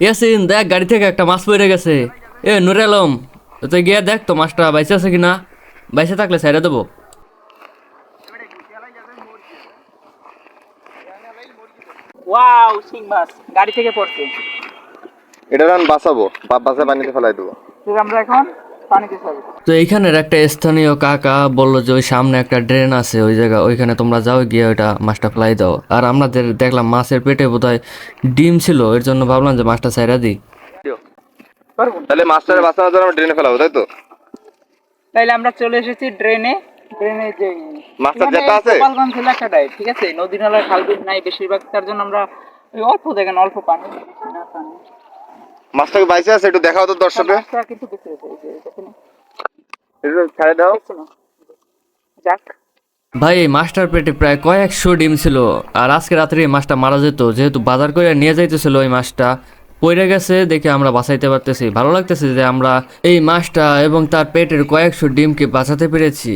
ইয়াসিন দেখ, গাড়ি থেকে একটা মাছ পড়ে গেছে। এ নুর আলম, তুই গিয়ে দেখ তো মাছটা বাইসে আছে কিনা। বাইসে থাকলে ছেড়ে দেবো। ওয়াও, শিং মাছ গাড়ি থেকে পড়ছে। এটা আমি বাঁচাবো, বাঁচায় পানিতে ফেলাই দেবো। ঠিক, আমরা এখন পানিতে যাবো। তো এইখানের একটা স্থানীয় কাকা বললো যে ওই সামনে একটা ড্রেন আছে, ওই জায়গা ওইখানে তোমরা যাও, গিয়ে ওইটা মাছটা ফেলাই দাও। আর আমাদের দেখলাম মাছের পেটে বোধহয় ডিম ছিল, এর জন্য ভাবলাম যে মাছটা ছাইড়া দিই। পারবো না। তাহলে মাছটারে বাঁচানোর জন্য আমরা ড্রেনে ফেলাবো, তাই তো? তাইলে আমরা চলে এসেছি ড্রেনে। ড্রেনে যে মাছটার এখানে জেতা আছে? গোপালগঞ্জ এলাকাটায়, ঠিক আছে, নদী নালার খাল বিল নাই বেশিরভাগ, তার জন্য আমরা ওই অল্প দেখেন, অল্প পানি, বেশি না পানি। মাছটাকে বাইসে আছে, একটু দেখাও তো দর্শকে। মাছটা কিন্তু বেঁচে আছে, এই যে দেখেন, একটু ছেড়ে দাও। দেখছো না? যাক, ভাই এই মাছটার পেটে প্রায় কয়েকশো ডিম ছিল। আর আজকে রাত্রে এই মাছটা মারা যেত, যেহেতু বাজার করে নিয়ে যাইতেছিল ওই মাছটা পড়ে গেছে দেখে আমরা বাঁচাইতে পারতেছি। ভালো লাগতেছে যে আমরা এই মাছটা এবং তার পেটের কয়েকশো ডিমকে বাঁচাতে পেরেছি।